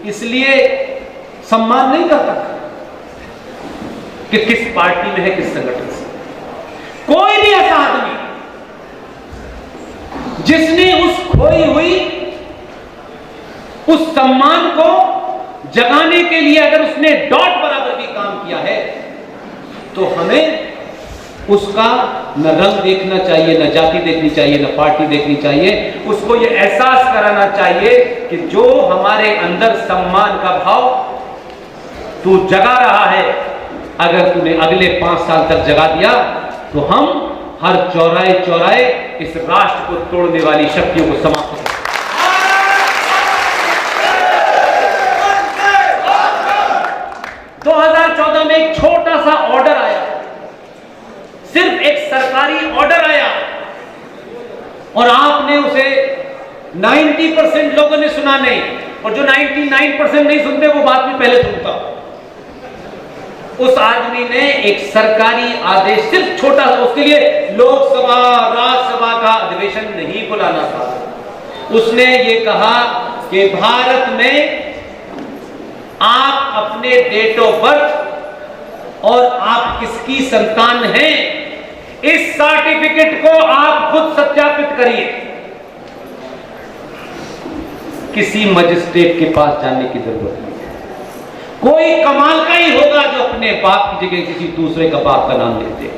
इसलिए सम्मान नहीं करता कि किस पार्टी में है, किस संगठन से। कोई भी ऐसा आदमी जिसने उस खोई हुई उस सम्मान को जगाने के लिए अगर उसने डॉट बराबर भी काम किया है, तो हमें उसका न रंग देखना चाहिए, न जाति देखनी चाहिए, न पार्टी देखनी चाहिए। उसको यह एहसास कराना चाहिए कि जो हमारे अंदर सम्मान का भाव तू जगा रहा है, अगर तूने अगले 5 साल तक जगा दिया तो हम हर चौराहे चौराहे इस राष्ट्र को तोड़ने वाली शक्तियों को समाप्त कर 2014 में एक छोटा सा ऑर्डर आया, सिर्फ एक सरकारी ऑर्डर आया, और आपने उसे 90% लोगों ने सुना नहीं, और जो 99% नहीं सुनते वो बात में पहले सुनता। उस आदमी ने एक सरकारी आदेश, सिर्फ छोटा सा, उसके लिए लोकसभा राज्यसभा का अधिवेशन नहीं बुलाना था। उसने ये कहा कि भारत में आप अपने डेट ऑफ बर्थ और आप किसकी संतान हैं, इस सर्टिफिकेट को आप खुद सत्यापित करिए। किसी मजिस्ट्रेट के पास जाने की जरूरत नहीं है। कोई कमाल का ही होगा जो अपने बाप की जगह किसी दूसरे का बाप का नाम लेते हैं।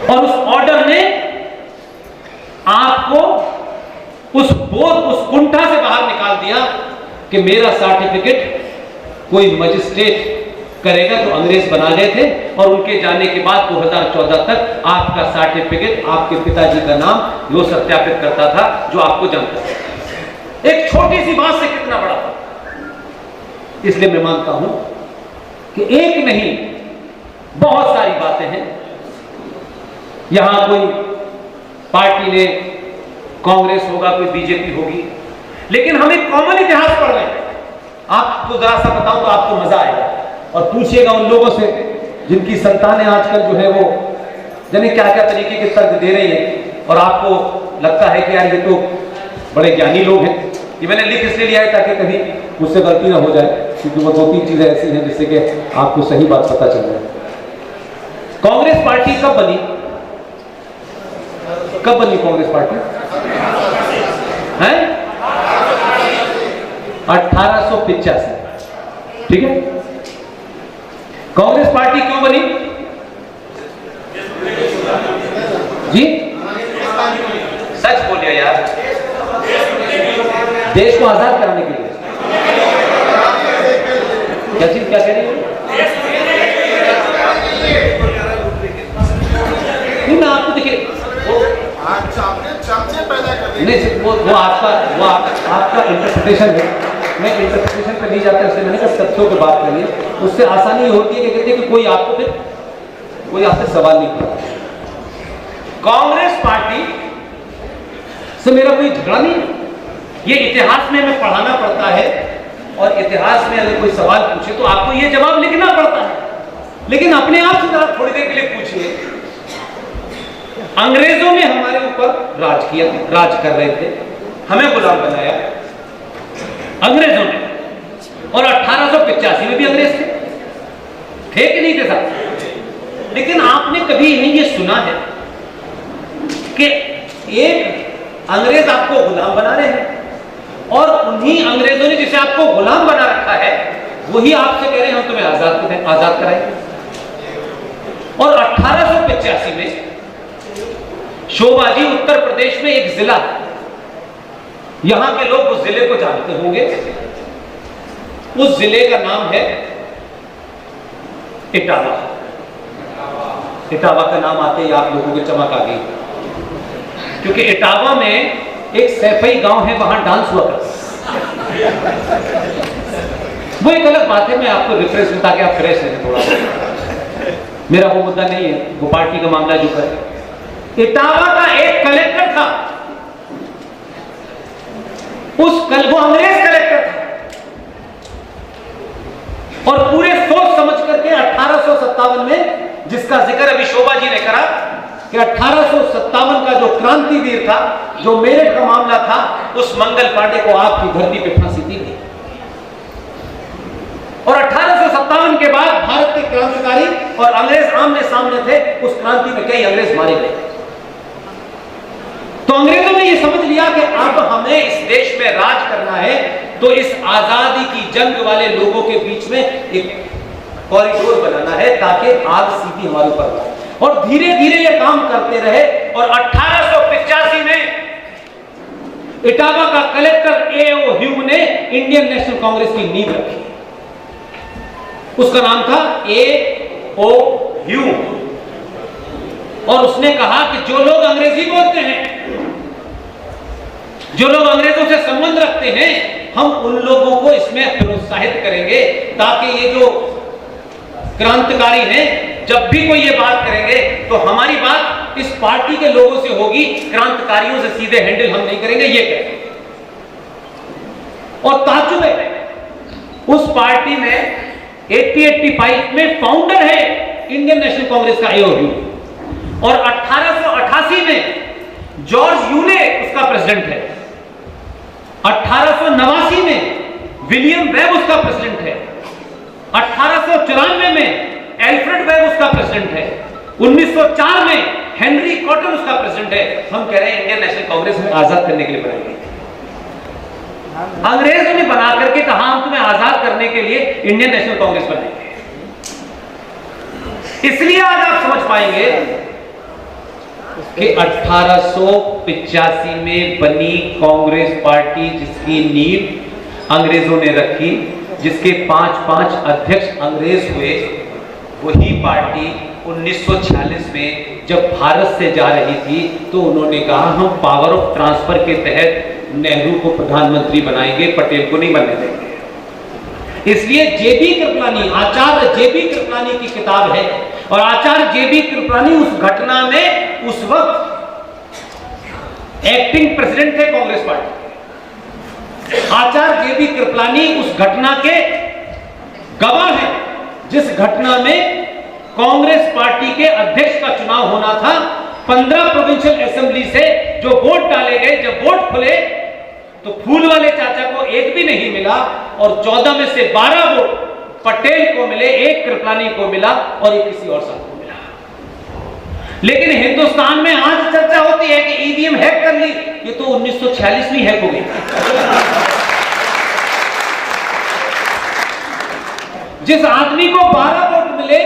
और उस ऑर्डर ने आपको उस बोध, उस कुंठा से बाहर निकाल दिया कि मेरा सर्टिफिकेट कोई मजिस्ट्रेट करेगा जो अंग्रेज बना गए थे, और उनके जाने के बाद 2014 तक आपका सर्टिफिकेट आपके पिताजी का नाम वो सत्यापित करता था जो आपको जानता था। एक छोटी सी बात से कितना बड़ा था। इसलिए मैं मानता हूं कि एक नहीं बहुत सारी बातें हैं। यहां कोई पार्टी ने, कांग्रेस होगा, कोई बीजेपी होगी, लेकिन हम एक कॉमन इतिहास पढ़ रहे हैं। आपको जरा सा बताऊं तो आपको मजा आएगा, और पूछिएगा उन लोगों से जिनकी संतानें आजकल जो है वो जाने क्या क्या तरीके के तर्क दे रही है, और आपको लगता है कि यार ये तो बड़े ज्ञानी लोग हैं। ये मैंने लिख इसलिए लिया है ताकि कभी मुझसे गलती ना हो जाए, क्योंकि वो 2-3 चीजें ऐसी हैं जिससे कि आपको सही बात पता चल जाए। कांग्रेस पार्टी कब बनी? कब बनी कांग्रेस पार्टी? है 1885। ठीक है। कांग्रेस पार्टी क्यों बनी जी? सच बोलिए यार। देश को आजाद कराने के लिए। क्या चीज, क्या कह रही है? नहीं, मैं आपको देखिए नहीं, वो आपका इंटरप्रिटेशन है। मैं इंटरप्रिटेशन पे नहीं जाता, इसलिए मैंने कहा तथ्यों पे बात करिए। उससे आसानी होती है कि कहते हैं कि कोई आपसे सवाल नहीं करता। कांग्रेस पार्टी से मेरा कोई झगड़ा नहीं है। ये इतिहास में हमें पढ़ाना पड़ता है, और इतिहास में अगर कोई सवाल पूछे तो आपको ये जवाब लिखना पड़ता है। लेकिन अपने आप से जरा थोड़ी देर के लिए पूछिए, अंग्रेजों ने हमारे ऊपर राज किया, राज कर रहे थे, हमें गुलाम बनाया अंग्रेजों ने, और 1885 में भी अंग्रेज थे कि नहीं थे साहब? लेकिन आपने कभी नहीं ये सुना है कि एक अंग्रेज आपको गुलाम बना रहे हैं, और उन्हीं अंग्रेजों ने जिसे आपको गुलाम बना रखा है वही आपसे कह रहे हैं हम तुम्हें आजाद कराएंगे। और 1885 में शोभाजी उत्तर प्रदेश में एक जिला, यहां के लोग उस जिले को जानते होंगे। उस जिले का नाम है इटावा। इटावा का नाम आते ही आप लोगों को चमक आ गई, क्योंकि इटावा में एक सैफई गांव है, वहां डांस हुआ करता। वो एक अलग बात है, मैं आपको रिफ्रेश में, ताकि आप फ्रेश रहें थोड़ा। मेरा वो मुद्दा नहीं है, वो पार्टी का मामला जो है। इटावा का एक कलेक्टर था, वो अंग्रेज कलेक्टर था, और पूरे सोच समझ करके 1857 में, जिसका जिक्र अभी शोभा जी ने करा कि 1857 का जो क्रांतिवीर था, जो मेरठ का मामला था, उस मंगल पांडे को आपकी धरती पे फांसी दी गई। के बाद भारत के क्रांतिकारी और अंग्रेज आमने सामने थे। उस क्रांति में कई अंग्रेज मारे गए। तो अंग्रेजों ने यह समझ लिया कि अब हमें इस देश में राज करना है, तो इस आजादी की जंग वाले लोगों के बीच में एक कॉरिडोर बनाना है ताकि आग सीधी हमारे ऊपर आए। और धीरे धीरे ये काम करते रहे और 1885 में इटावा का कलेक्टर A.O. ह्यूम ने इंडियन नेशनल कांग्रेस की नींव रखी। उसका नाम था A.O. ह्यूम। और उसने कहा कि जो लोग अंग्रेजी बोलते हैं, जो लोग अंग्रेजों से संबंध रखते हैं, हम उन लोगों को इसमें प्रोत्साहित करेंगे ताकि ये जो क्रांतिकारी हैं, जब भी कोई ये बात करेंगे तो हमारी बात इस पार्टी के लोगों से होगी, क्रांतिकारियों से सीधे हैंडल हम नहीं करेंगे, ये कहेंगे। और ताज्जुब है, उस पार्टी में 1885 में फाउंडर है इंडियन नेशनल कांग्रेस का A.O. ह्यूम, और 1888 में जॉर्ज यूले उसका प्रेसिडेंट है। 1889 में विलियम वेब उसका प्रेसिडेंट है। 1894 में एल्फ्रेड वेब उसका प्रेसिडेंट है। 1904 में हेनरी कॉटन उसका प्रेसिडेंट है। हम कह रहे हैं इंडियन नेशनल कांग्रेस में आजाद करने के लिए बनाई गई। अंग्रेजों ने बना करके कहा हम तुम्हें आजाद करने के लिए इंडियन नेशनल कांग्रेस बनाएंगे। इसलिए आज आप समझ पाएंगे कि 1885 में बनी कांग्रेस पार्टी, जिसकी नींव अंग्रेजों ने रखी, जिसके 5-5 अध्यक्ष अंग्रेज हुए, वही पार्टी 1946 में जब भारत से जा रही थी तो उन्होंने कहा हम पावर ऑफ ट्रांसफर के तहत नेहरू को प्रधानमंत्री बनाएंगे, पटेल को नहीं बनने देंगे। इसलिए जेबी कृपलानी, आचार्य जेबी कृपलानी की किताब है, और आचार्य जेबी कृपलानी उस घटना में उस वक्त एक्टिंग प्रेसिडेंट थे कांग्रेस पार्टी। आचार्य जेबी कृपलानी उस घटना के गवाह हैं, जिस घटना में कांग्रेस पार्टी के अध्यक्ष का चुनाव होना था। 15 प्रोविंशियल असेंबली से जो वोट डाले गए, जब वोट खुले तो फूल वाले चाचा को एक भी नहीं मिला, और 14 में से 12 वोट पटेल को मिले, 1 कृपलानी को मिला और 1 किसी और साहब को मिला। लेकिन हिंदुस्तान में आज चर्चा होती है कि ईवीएम हैक कर ली। ये तो 1946 में हैक हो गई। जिस आदमी को 12 वोट मिले,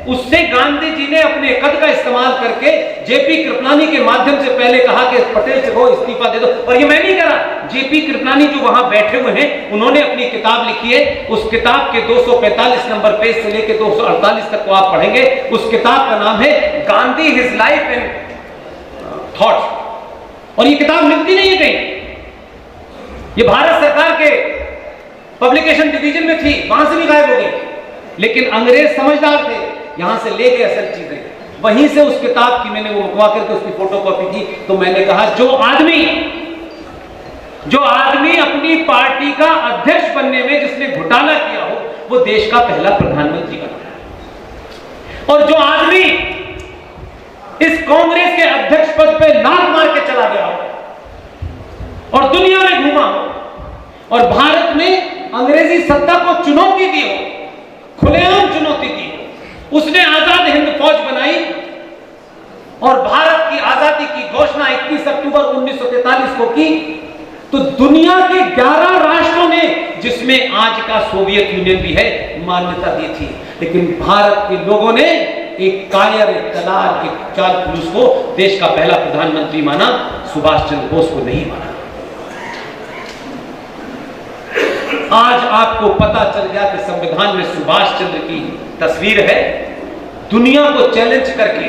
उससे गांधी जी ने अपने कद का इस्तेमाल करके जेपी कृपलानी के माध्यम से पहले कहा कि पटेल से कहो इस्तीफा दे दो। और ये मैं नहीं कह रहा, जेपी कृपलानी जो वहां बैठे हुए हैं, उन्होंने अपनी किताब लिखी है। उस किताब के 245 नंबर पेज से लेकर 248 तक को आप पढ़ेंगे। उस किताब का नाम है Gandhi his life and thoughts. और ये किताब मिलती नहीं है कहीं, ये भारत सरकार के पब्लिकेशन डिवीजन में थी, वहां से भी गायब हो गई। लेकिन अंग्रेज समझदार थे, यहां से ले गए असल चीजें। वहीं से उस किताब की मैंने वो मंगवा करके उसकी फोटोकॉपी की। तो मैंने कहा जो आदमी अपनी पार्टी का अध्यक्ष बनने में जिसने घोटाला किया हो, वो देश का पहला प्रधानमंत्री बना है। और जो आदमी इस कांग्रेस के अध्यक्ष पद पे लात मार के चला गया हो और दुनिया में घूमा हो और भारत में अंग्रेजी सत्ता को चुनौती दी हो, खुलेआम चुनौती दी हो, उसने आजाद हिंद फौज बनाई और भारत की आजादी की घोषणा 21 अक्टूबर 1943 को की। तो दुनिया के 11 राष्ट्रों ने, जिसमें आज का सोवियत यूनियन भी है, मान्यता दी थी। लेकिन भारत के लोगों ने एक कायर, एक दलाल, एक चाल पुलिस को देश का पहला प्रधानमंत्री माना, सुभाष चंद्र बोस को नहीं माना। आज आपको पता चल गया कि संविधान में सुभाष चंद्र की तस्वीर है। दुनिया को चैलेंज करके,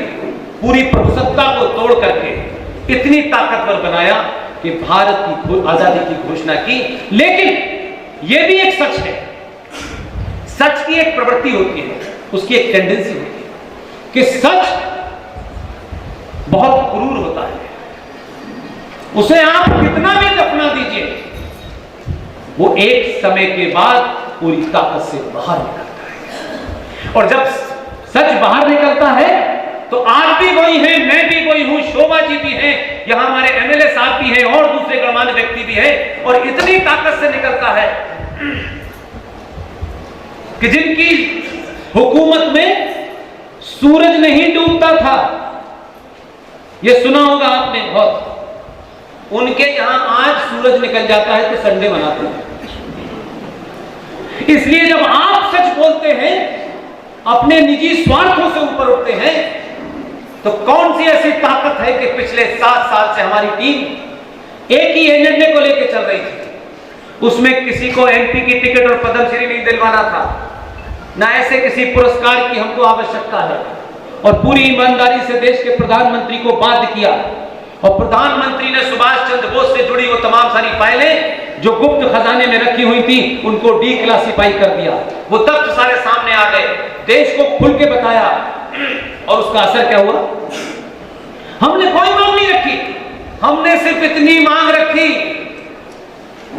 पूरी प्रभुसत्ता को तोड़ करके इतनी ताकतवर बनाया कि भारत की आजादी की घोषणा की। लेकिन यह भी एक सच है, सच की एक प्रवृत्ति होती है, उसकी एक टेंडेंसी होती है कि सच बहुत क्रूर होता है। उसे आप कितना भी दफना दीजिए, वो एक समय के बाद पूरी ताकत से बाहर निकलता है। और जब सच बाहर निकलता है तो आप भी वही हैं, मैं भी वही हूं, शोभा जी भी हैं, यहां हमारे एमएलए साहब भी हैं और दूसरे गणमान्य व्यक्ति भी हैं। और इतनी ताकत से निकलता है कि जिनकी हुकूमत में सूरज नहीं डूबता था, यह सुना होगा आपने बहुत। उनके यहां आज सूरज निकल जाता है तो संडे मनाते हैं। इसलिए जब आप सच बोलते हैं, अपने निजी स्वार्थों से ऊपर उठते हैं, तो कौन सी ऐसी ताकत है कि पिछले 7 साल से हमारी टीम एक ही एजेंडे को लेकर चल रही थी। उसमें किसी को एमपी की टिकट और पद्मश्री नहीं दिलवाना था, ना ऐसे किसी पुरस्कार की हमको आवश्यकता है, और पूरी ईमानदारी से देश के प्रधानमंत्री को बाध्य किया। और प्रधानमंत्री ने सुभाष चंद्र बोस से जुड़ी वो तमाम सारी फाइलें जो गुप्त खजाने में रखी हुई थी, उनको डीक्लासिफाई कर दिया। वो तथ्य सारे सामने आ गए, देश को खुल के बताया, और उसका असर क्या हुआ? हमने कोई मांग नहीं रखी, हमने सिर्फ इतनी मांग रखी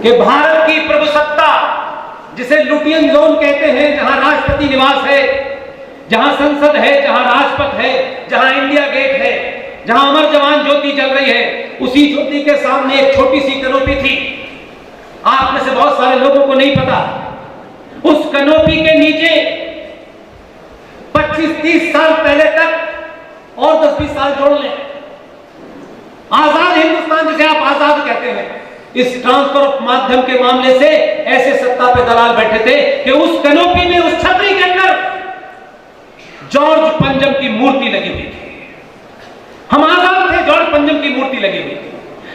कि भारत की प्रभुसत्ता, जिसे लुटियन जोन कहते हैं, जहां राष्ट्रपति निवास है, जहां संसद है, जहां राजपथ है, जहां इंडिया गेट है, जहां अमर जवान ज्योति जल रही है, उसी ज्योति के सामने एक छोटी सी कनोपी थी। आप में से बहुत सारे लोगों को नहीं पता, उस कनोपी के नीचे 25-30 साल पहले तक और 10-20 साल जोड़ लें, आजाद हिंदुस्तान जिसे आप आजाद कहते हैं, इस ट्रांसफर ऑफ माध्यम के मामले से ऐसे सत्ता पे दलाल बैठे थे कि उस कनोपी में, उस छतरी के अंदर जॉर्ज पंजम की मूर्ति लगी हुई थी। हम आजाद थे, जॉर्ज पंजम की मूर्ति लगी हुई थी,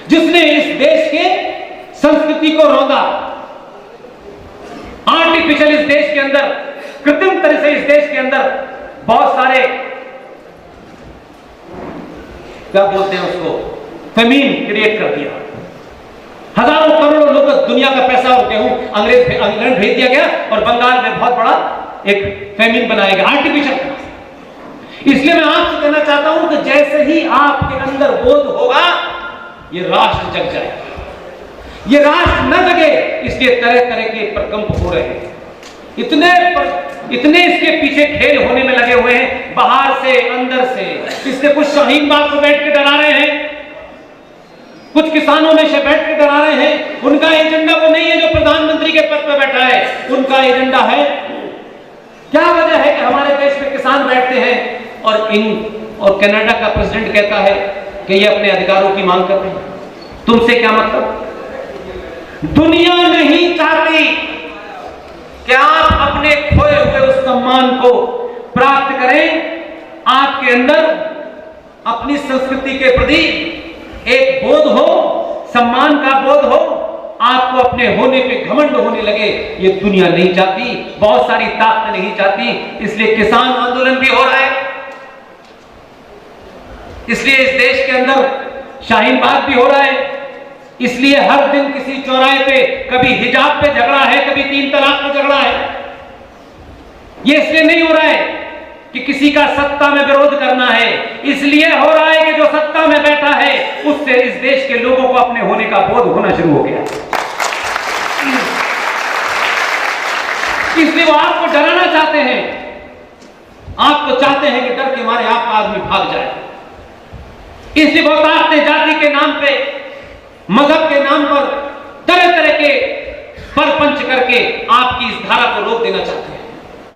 जिसने इस देश के संस्कृति को रौंदा, आर्टिफिशियल इस देश के अंदर, कृत्रिम तरह से इस देश के अंदर बहुत सारे, क्या बोलते हैं उसको, फेमीन क्रिएट कर दिया। हजारों करोड़ों लोग, दुनिया का पैसा और गेहूं इंग्लैंड भेज दिया गया, और बंगाल में बहुत बड़ा एक फेमीन बनाया गया, आर्टिफिशियल। इसलिए मैं आपसे कहना चाहता हूं कि जैसे ही आपके अंदर बोध होगा, ये राष्ट्र जग जाएगा। ये राष्ट्र न जगे, इसलिए तरह तरह के प्रकंप हो रहे हैं, इतने इसके पीछे खेल होने में लगे हुए हैं, बाहर से अंदर से। इसलिए कुछ शाहीन बाग को बैठ के डरा रहे हैं, कुछ किसानों में से बैठ के डरा रहे हैं। उनका एजेंडा वो नहीं है जो प्रधानमंत्री के पद पर बैठा है, उनका एजेंडा है, क्या वजह है कि हमारे देश में किसान बैठते हैं और कनाडा का प्रेसिडेंट कहता है कि ये अपने अधिकारों की मांग करते हैं। तुमसे क्या मतलब? दुनिया नहीं चाहती कि आप अपने खोए हुए उस सम्मान को प्राप्त करें। आपके अंदर अपनी संस्कृति के प्रति एक बोध हो, सम्मान का बोध हो, आपको अपने होने पे घमंड होने लगे, ये दुनिया नहीं चाहती, बहुत सारी ताकत नहीं चाहती। इसलिए किसान आंदोलन भी हो रहा है, इसलिए इस देश के अंदर शाहीन बाग भी हो रहा है, इसलिए हर दिन किसी चौराहे पे कभी हिजाब पे झगड़ा है, कभी 3 तलाक पे झगड़ा है। ये इसलिए नहीं हो रहा है कि किसी का सत्ता में विरोध करना है, इसलिए हो रहा है कि जो सत्ता में बैठा है उससे इस देश के लोगों को अपने होने का बोध होना शुरू हो गया। इसलिए वो आपको डराना चाहते हैं, आपको चाहते हैं कि डर के मारे आपका आदमी भाग जाए। इसलिए वो ताकतें जाति के नाम पे, मजहब के नाम पर तरह तरह के परपंच करके आपकी इस धारा को रोक देना चाहते हैं।